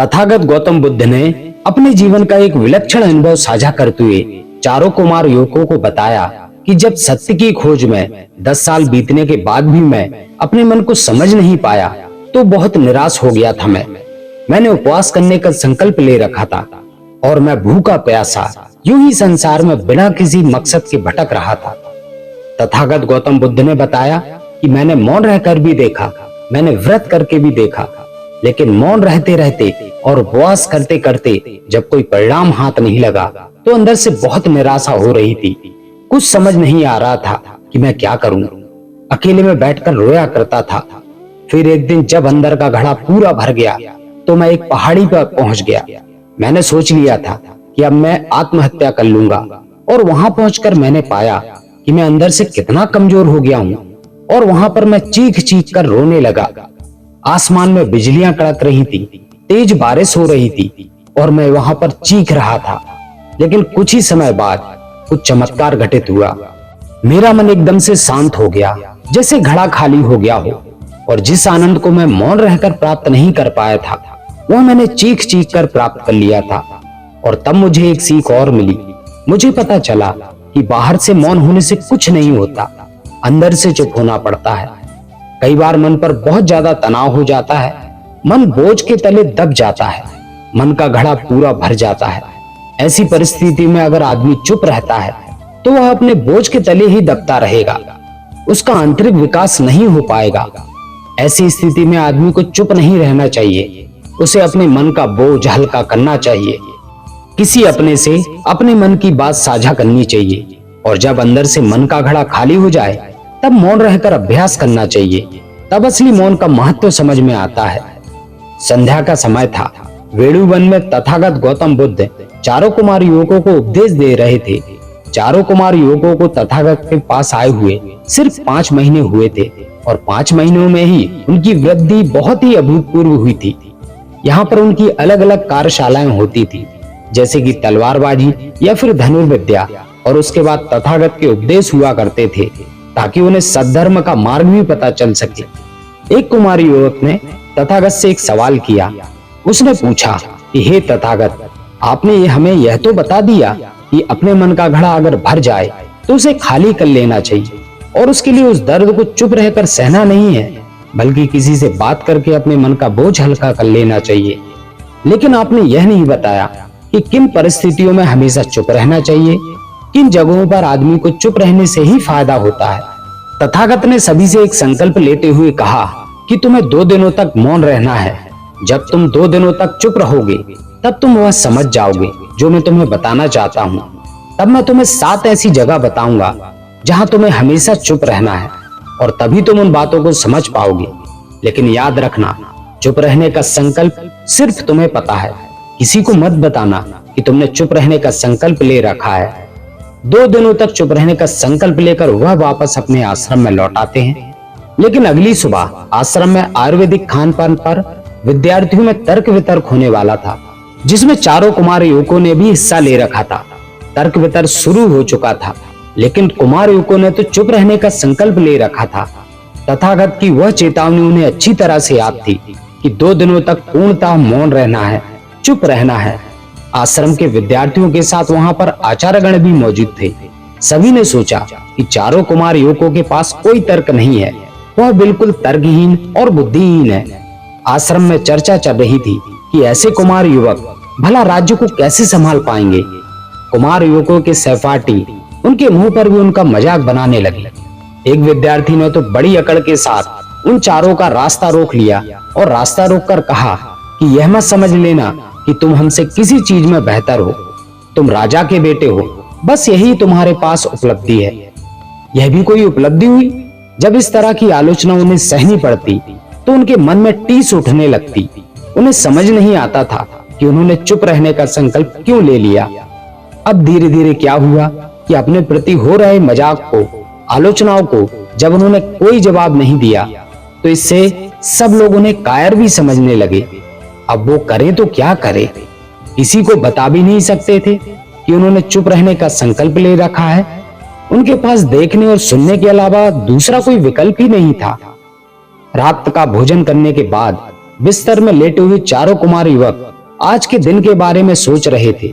तथागत गौतम बुद्ध ने अपने जीवन का एक विलक्षण अनुभव साझा करते हुए चारों कुमार युवकों को बताया कि जब सत्य की खोज में 10 साल बीतने के बाद भी मैं अपने मन को समझ नहीं पाया तो बहुत निराश हो गया था। मैंने उपवास करने का संकल्प ले रखा था और मैं भूखा प्यासा यूं ही संसार में बिना किसी मकसद के भटक रहा था। तथागत गौतम बुद्ध ने बताया कि मैंने मौन रहकर भी देखा, मैंने व्रत करके भी देखा, लेकिन मौन रहते रहते और उपवास करते करते जब कोई परिणाम हाथ नहीं लगा तो अंदर से बहुत निराशा हो रही थी। कुछ समझ नहीं आ रहा था कि मैं क्या करूं। अकेले में बैठकर रोया करता था। फिर एक दिन जब अंदर का घड़ा पूरा भर गया तो मैं एक पहाड़ी पर पहुंच गया। मैंने सोच लिया था कि अब मैं आत्महत्या कर लूंगा और वहां पहुंचकर मैंने पाया कि मैं अंदर से कितना कमजोर हो गया हूं और वहां पर मैं चीख चीख कर रोने लगा। आसमान में बिजलियां कड़क रही थी, तेज बारिश हो रही थी और मैं वहां पर चीख रहा था। लेकिन कुछ ही समय बाद कुछ चमत्कार घटित हुआ। मेरा मन एकदम से शांत हो गया, जैसे घड़ा खाली हो गया हो, और जिस आनंद को मैं मौन रहकर प्राप्त नहीं कर पाया था वह मैंने चीख चीख कर प्राप्त कर लिया था। और तब मुझे एक सीख और मिली। मुझे पता चला कि बाहर से मौन होने से कुछ नहीं होता, अंदर से चुप होना पड़ता है। कई बार मन पर बहुत ज्यादा तनाव हो जाता है, मन बोझ के तले दब जाता है, मन का घड़ा पूरा भर जाता है। ऐसी परिस्थिति में अगर आदमी चुप रहता है तो वह अपने बोझ के तले ही दबता रहेगा, उसका आंतरिक विकास नहीं हो पाएगा। ऐसी स्थिति में आदमी को चुप नहीं रहना चाहिए, उसे अपने मन का बोझ हल्का करना चाहिए। किसी अपने से अपने मन की बात साझा करनी चाहिए और जब अंदर से मन का घड़ा खाली हो जाए तब मौन रहकर अभ्यास करना चाहिए। तब असली मौन का महत्व समझ में आता है। संध्या का समय था। वेणुवन में तथागत गौतम बुद्ध चारों कुमार युवकों को उपदेश दे रहे थे। चारों कुमार युवकों को तथागत के पास आए हुए सिर्फ 5 महीने हुए थे और 5 महीनों में ही उनकी वृद्धि बहुत ही अभूतपूर्व हुई थी। यहाँ पर उनकी अलग अलग कार्यशालाएं होती थी, जैसे कि तलवारबाजी या फिर धनुर्विद्या, और उसके बाद तथागत के उपदेश हुआ करते थे ताकि उन्हें सद्धर्म का मार्ग भी पता चल सके। एक कुमारी युवक ने तथागत से एक सवाल किया। उसने पूछा कि हे तथागत, आपने हमें यह तो बता दिया कि अपने मन का घड़ा अगर भर जाए तो उसे खाली कर लेना चाहिए और उसके लिए उस दर्द को चुप रहकर सहना नहीं है, बल्कि किसी से बात करके अपने मन का बोझ हल्का कर लेना चाहिए। लेकिन आपने यह नहीं बताया कि किन परिस्थितियों में हमेशा चुप रहना चाहिए, किन जगहों पर आदमी को चुप रहने से ही फायदा होता है। तथागत ने सभी से एक संकल्प लेते हुए कहा कि तुम्हें 2 दिनों तक मौन रहना है। जब तुम 2 दिनों तक चुप रहोगे तब तुम वह समझ जाओगे जो मैं तुम्हें बताना चाहता हूँ। तब मैं तुम्हें 7 ऐसी जगह बताऊंगा जहाँ तुम्हें हमेशा चुप रहना है और तभी तुम उन बातों को समझ पाओगे। लेकिन याद रखना, चुप रहने का संकल्प सिर्फ तुम्हें पता है, किसी को मत बताना कि तुमने चुप रहने का संकल्प ले रखा है। 2 दिनों तक चुप रहने का संकल्प लेकर वह वापस अपने आश्रम में लौट आते हैं। लेकिन अगली सुबह आश्रम में आयुर्वेदिक खान पान पर विद्यार्थियों में तर्क वितर्क होने वाला था, जिसमें चारों कुमार युवकों ने भी हिस्सा ले रखा था। तर्क वितर्क शुरू हो चुका था, लेकिन कुमार युवकों ने तो चुप रहने का संकल्प ले रखा था। तथागत की वह चेतावनी उन्हें अच्छी तरह से याद थी कि 2 दिनों तक पूर्णतः मौन रहना है, चुप रहना है। आश्रम के विद्यार्थियों के साथ वहां पर आचार्यगण भी मौजूद थे। सभी ने सोचा कि चारों कुमार युवकों के पास कोई तर्क नहीं है, वह बिल्कुल तर्कहीन और बुद्धिहीन है। आश्रम में चर्चा चल रही थी कि ऐसे कुमार युवक भला राज्य को कैसे संभाल पाएंगे। कुमार युवकों के सहपाठी उनके मुंह पर भी उनका मजाक बनाने लगे। एक विद्यार्थी ने तो बड़ी अकड़ के साथ उन चारों का रास्ता रोक लिया और रास्ता रोककर कहा कि यह मत समझ लेना कि तुम हमसे किसी चीज में बेहतर हो, तुम राजा के बेटे हो, बस यही तुम्हारे पास उपलब्धि है। यह भी कोई उपलब्धि हुई? जब इस तरह की आलोचना उन्हें सहनी पड़ती तो उनके मन में टीस उठने लगती। उन्हें समझ नहीं आता था कि उन्होंने चुप रहने का संकल्प क्यों ले लिया। अब धीरे धीरे क्या हुआ कि अपने प्रति हो रहे मजाक को, आलोचनाओं को जब उन्होंने कोई जवाब नहीं दिया तो इससे सब लोग उन्हें कायर भी समझने लगे। अब वो करें तो क्या करें, किसी को बता भी नहीं सकते थे कि उन्होंने चुप रहने का संकल्प ले रखा है। उनके पास देखने और सुनने के अलावा दूसरा कोई विकल्प ही नहीं था। रात का भोजन करने के बाद बिस्तर में लेटे हुए चारों कुमार युवक आज के दिन के बारे में सोच रहे थे।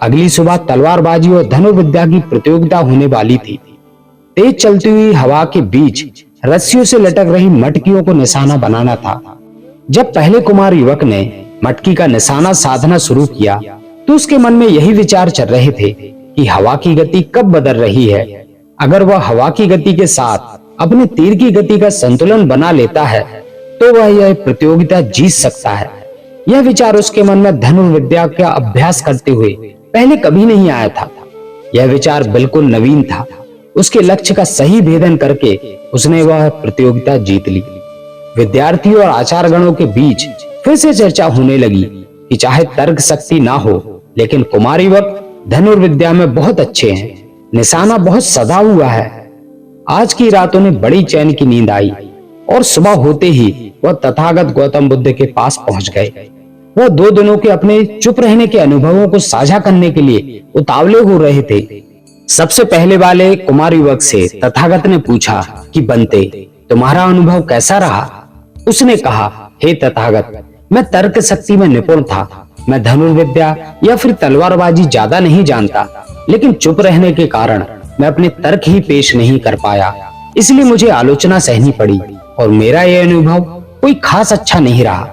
अगली सुबह तलवारबाजी और धनुर्विद्या की प्रतियोगिता होने वाली थी। तेज चलती हुई हवा के बीच रस्सियों से लटक रही मटकियों को निशाना बनाना था। जब पहले कुमार युवक ने मटकी का निशाना साधना शुरू किया तो उसके मन में यही विचार चल रहे थे कि हवा की गति कब बदल रही है। अगर वह हवा की गति के साथ अपने तीर की गति का संतुलन बना लेता है तो वह यह प्रतियोगिता जीत सकता है। यह विचार उसके मन में धनुर्विद्या का अभ्यास करते हुए पहले कभी नहीं आया था। यह विचार बिल्कुल नवीन था। उसके लक्ष्य का सही भेदन करके उसने वह प्रतियोगिता जीत ली। विद्यार्थियों और आचार्यगणों के बीच फिर से चर्चा होने लगी कि चाहे तर्क शक्ति ना हो, लेकिन कुमार युवक धनुर्विद्या में बहुत अच्छे हैं, निशाना बहुत सधा हुआ है। आज की रात उन्हें बड़ी चैन की नींद आई और सुबह होते ही वह तथागत गौतम बुद्ध के पास पहुंच गए। वह 2 दिनों के अपने चुप रहने के अनुभवों को साझा करने के लिए उतावले हो रहे थे। सबसे पहले वाले कुमार युवक से तथागत ने पूछा कि बनते, तुम्हारा अनुभव कैसा रहा? उसने कहा, हे तथागत, मैं तर्क शक्ति में निपुण था। मैं धनुर्विद्या या फिर तलवारबाजी ज्यादा नहीं जानता, लेकिन चुप रहने के कारण मैं अपने तर्क ही पेश नहीं कर पाया, इसलिए मुझे आलोचना सहनी पड़ी और मेरा यह अनुभव कोई खास अच्छा नहीं रहा।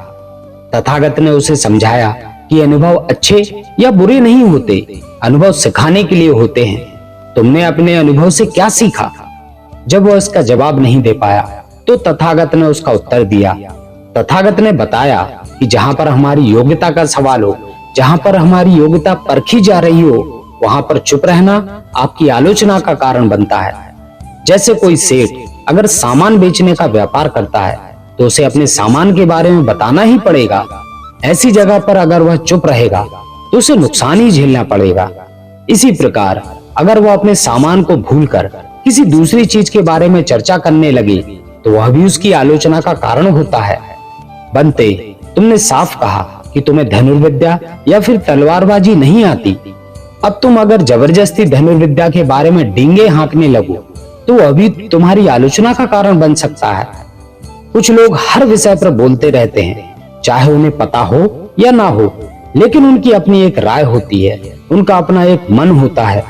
तथागत ने उसे समझाया कि अनुभव अच्छे या बुरे नहीं होते, अनुभव सिखाने के लिए होते हैं। तुमने अपने अनुभव से क्या सीखा? जब वह उसका जवाब नहीं दे पाया तो तथागत ने उसका उत्तर दिया। तथागत ने बताया कि जहां पर हमारी योग्यता का सवाल हो, जहां पर हमारी योग्यता परखी जा रही हो, वहां पर चुप रहना आपकी आलोचना का कारण बनता है। जैसे कोई सेठ अगर सामान बेचने का व्यापार करता है तो उसे अपने सामान के बारे में बताना ही पड़ेगा। ऐसी जगह पर अगर वह चुप रहेगा तो उसे नुकसान ही झेलना पड़ेगा। इसी प्रकार अगर वह अपने सामान को भूलकर किसी दूसरी चीज के बारे में चर्चा करने लगे तो वह भी उसकी आलोचना का कारण होता है। बनते, तुमने साफ कहा कि तुम्हें धनुर्विद्या या फिर तलवारबाजी नहीं आती। अब तुम अगर जबरदस्ती धनुर्विद्या के बारे में डींगे हाँकने लगो तो वह भी तुम्हारी आलोचना का कारण बन सकता है। कुछ लोग हर विषय पर बोलते रहते हैं, चाहे उन्हें पता हो या ना हो, लेकिन उनकी अपनी एक राय होती है, उनका अपना एक मन होता है।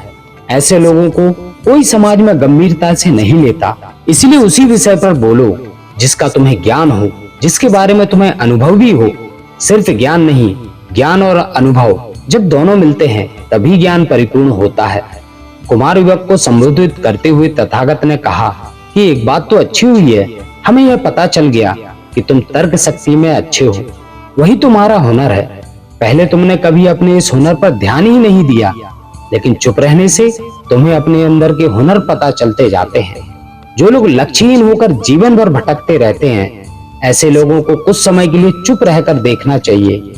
ऐसे लोगों को कोई समाज में गंभीरता से नहीं लेता। इसलिए उसी विषय पर बोलो जिसका तुम्हें ज्ञान हो, जिसके बारे में तुम्हें अनुभव भी हो। सिर्फ ज्ञान नहीं, ज्ञान और अनुभव जब दोनों मिलते हैं तभी ज्ञान परिपूर्ण होता है। कुमार युवक को संबोधित करते हुए तथागत ने कहा कि एक बात तो अच्छी हुई है, हमें यह पता चल गया कि तुम तर्क शक्ति में अच्छे हो, वही तुम्हारा हुनर है। पहले तुमने कभी अपने इस हुनर पर ध्यान ही नहीं दिया, लेकिन चुप रहने से तुम्हें अपने अंदर के हुनर पता चलते जाते हैं। जो लोग लक्ष्यहीन होकर जीवन भर भटकते रहते हैं, ऐसे लोगों को कुछ समय के लिए चुप रहकर देखना चाहिए।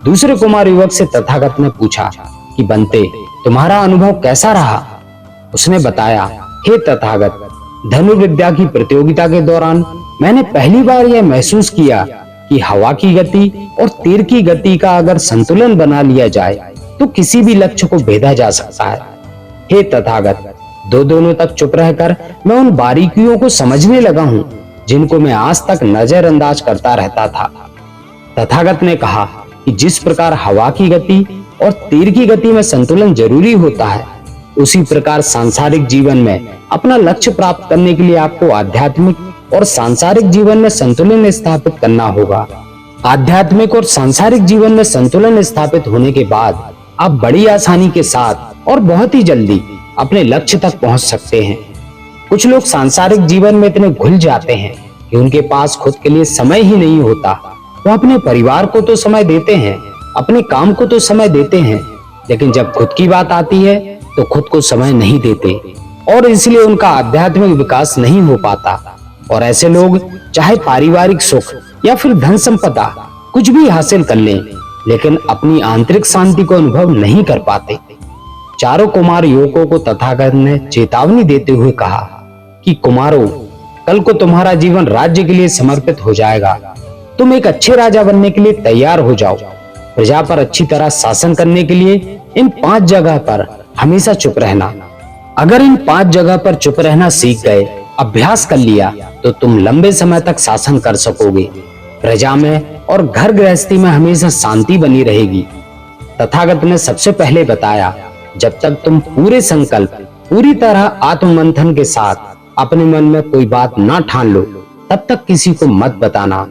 दूसरे कुमार युवक से तथागत ने पूछा कि बनते, तुम्हारा अनुभव कैसा रहा? उसने बताया, हे तथागत, धनुर्विद्या की प्रतियोगिता के दौरान मैंने पहली बार यह महसूस किया कि हवा की गति और तीर की गति का अगर संतुलन बना लिया जाए तो किसी भी लक्ष्य को भेदा जा सकता है। हे तथागत, 2 दिनों तक चुप रहकर मैं उन बारीकियों को समझने लगा हूँ जिनको मैं आज तक नजरअंदाज करता रहता था। तथागत ने कहा कि जिस प्रकार हवा की गति और तीर की गति में संतुलन जरूरी होता है, उसी प्रकार सांसारिक जीवन में अपना लक्ष्य प्राप्त करने के लिए आपको आध्यात्मिक और सांसारिक जीवन में संतुलन स्थापित करना होगा। आध्यात्मिक और सांसारिक जीवन में संतुलन स्थापित होने के बाद आप बड़ी आसानी के साथ और बहुत ही जल्दी अपने लक्ष्य तक पहुंच सकते हैं। कुछ लोग सांसारिक जीवन में इतने घुल जाते हैं कि उनके पास खुद के लिए समय ही नहीं होता। वो अपने परिवार को तो समय देते हैं, अपने काम को तो समय देते हैं, लेकिन जब खुद की बात आती है तो खुद को समय नहीं देते और इसलिए उनका आध्यात्मिक विकास नहीं हो पाता। और ऐसे लोग चाहे पारिवारिक सुख या फिर धन संपदा कुछ भी हासिल कर लें, लेकिन अपनी आंतरिक शांति को अनुभव नहीं कर पाते। चारों कुमार युवकों को तथागत ने चेतावनी देते हुए कहा कि कुमारों, कल को तुम्हारा जीवन राज्य के लिए समर्पित हो जाएगा। तुम एक अच्छे राजा बनने के लिए तैयार हो जाओ। प्रजा पर अच्छी तरह शासन करने के लिए इन 5 जगह पर हमेशा चुप रहना। अगर इन 5 जगह पर चुप रहना सीख गए, अभ्यास कर लिया, तो तुम लंबे समय तक शासन कर सकोगे। प्रजा में और घर गृहस्थी में हमेशा शांति बनी रहेगी। तथागत ने सबसे पहले बताया, जब तक तुम पूरे संकल्प, पूरी तरह आत्ममंथन के साथ अपने मन में कोई बात ना ठान लो, तब तक किसी को मत बताना।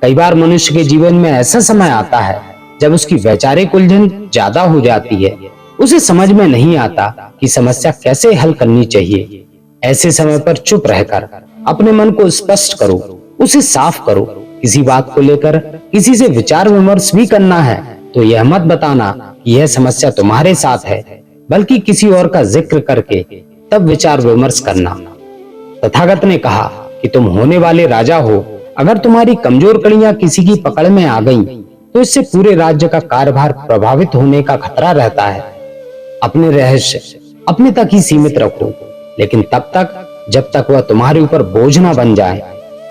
कई बार मनुष्य के जीवन में ऐसा समय आता है जब उसकी वैचारिक उलझन ज्यादा हो जाती है, उसे समझ में नहीं आता कि समस्या कैसे हल करनी चाहिए। ऐसे समय पर चुप रहकर अपने मन को स्पष्ट करो, उसे साफ करो। किसी बात को लेकर किसी से विचार विमर्श भी करना है तो यह मत बताना कि यह समस्या तुम्हारे साथ है, बल्कि किसी और का जिक्र करके तब विचार विमर्श करना। तथागत ने कहा कि तुम होने वाले राजा हो, अगर तुम्हारी कमजोर कड़ियां किसी की पकड़ में आ गईं, तो इससे पूरे राज्य का कार्यभार प्रभावित होने का खतरा रहता है। अपने रहस्य अपने तक ही सीमित रखो, लेकिन तब तक जब तक वह तुम्हारे ऊपर बोझ ना बन जाए।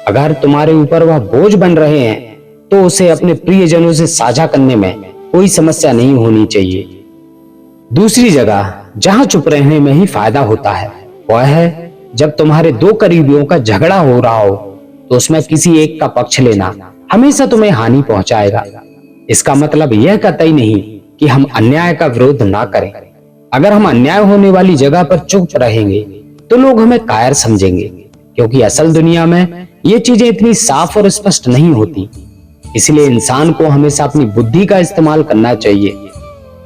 अगर तुम्हारे ऊपर वह बोझ बन रहे हैं तो उसे अपने प्रियजनों से साझा करने में कोई समस्या नहीं होनी चाहिए। दूसरी जगह जहां चुप रहने में ही फायदा होता है वह है जब तुम्हारे दो करीबियों का झगड़ा हो रहा हो, तो उसमें किसी एक का पक्ष लेना हमेशा तुम्हें हानि पहुंचाएगा। इसका मतलब यह कतई नहीं कि हम अन्याय का विरोध ना करें। अगर हम अन्याय होने वाली जगह पर चुप रहेंगे तो लोग हमें कायर समझेंगे, क्योंकि असल दुनिया में ये चीजें इतनी साफ और स्पष्ट नहीं होती। इसलिए इंसान को हमेशा अपनी बुद्धि का इस्तेमाल करना चाहिए।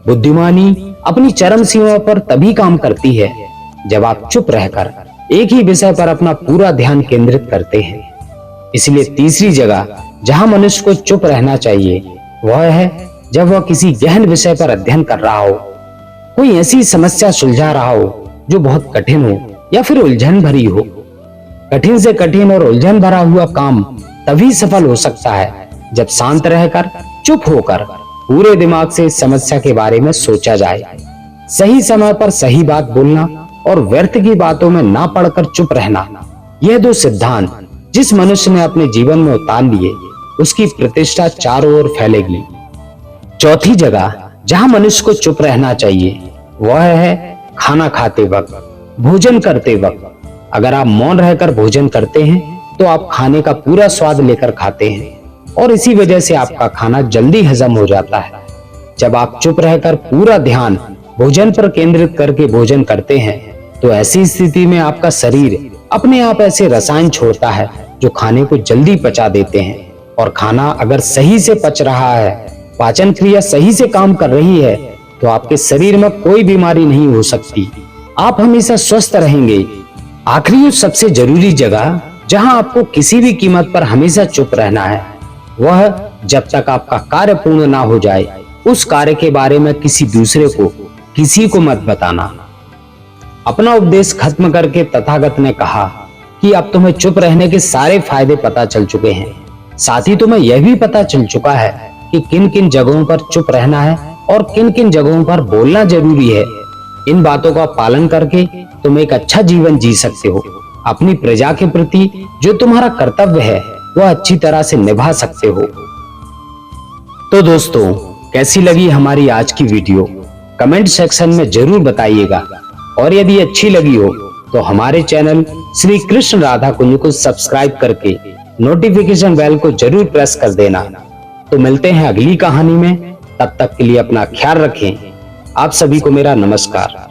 बुद्धिमानी अपनी चरम सीमा पर तभी काम करती है जब आप चुप रहकर एक ही विषय पर अपना पूरा ध्यान केंद्रित करते हैं। इसलिए तीसरी जगह जहां मनुष्य को चुप रहना चाहिए वह है जब वह किसी गहन विषय पर अध्ययन कर रहा हो, कोई ऐसी समस्या सुलझा रहा हो जो बहुत कठिन हो या फिर उलझन भरी हो। कठिन से कठिन और उलझन भरा हुआ काम तभी सफल हो सकता है जब शांत रहकर, चुप होकर पूरे दिमाग से इस समस्या के बारे में सोचा जाए। सही समय पर सही बात बोलना और व्यर्थ की बातों में ना पड़कर चुप रहना, यह दो सिद्धांत जिस मनुष्य ने अपने जीवन में उतार लिए उसकी प्रतिष्ठा चारों ओर फैलेगी। चौथी जगह जहां मनुष्य को चुप रहना चाहिए वह है खाना खाते वक्त, भोजन करते वक्त। अगर आप मौन रहकर भोजन करते हैं तो आप खाने का पूरा स्वाद लेकर खाते हैं और इसी वजह से आपका खाना जल्दी हजम हो जाता है। जब आप चुप रहकर पूरा ध्यान भोजन पर केंद्रित करके भोजन करते हैं तो ऐसी स्थिति में आपका शरीर अपने आप ऐसे रसायन छोड़ता है जो खाने को जल्दी पचा देते हैं। और खाना अगर सही से पच रहा है, पाचन क्रिया सही से काम कर रही है, तो आपके शरीर में कोई बीमारी नहीं हो सकती, आप हमेशा स्वस्थ रहेंगे। आखिरी और सबसे जरूरी जगह जहां आपको किसी भी कीमत पर हमेशा चुप रहना है वह जब तक आपका कार्य पूर्ण ना हो जाए, उस कार्य के बारे में किसी दूसरे को, किसी को मत बताना। अपना उपदेश खत्म करके तथागत ने कहा कि अब तुम्हें चुप रहने के सारे फायदे पता चल चुके हैं। साथ ही तुम्हें यह भी पता चल चुका है कि किन किन जगहों पर चुप रहना है और किन किन जगहों पर बोलना जरूरी है। इन बातों का पालन करके तुम एक अच्छा जीवन जी सकते हो। अपनी प्रजा के प्रति जो तुम्हारा कर्तव्य है वह अच्छी तरह से निभा सकते हो। तो दोस्तों, कैसी लगी हमारी आज की वीडियो कमेंट सेक्शन में जरूर बताइएगा। और यदि अच्छी लगी हो तो हमारे चैनल श्री कृष्ण राधा कुंज को सब्सक्राइब करके नोटिफिकेशन बेल को जरूर प्रेस कर देना। तो मिलते हैं अगली कहानी में, तब तक के लिए अपना ख्याल रखें। आप सभी को मेरा नमस्कार।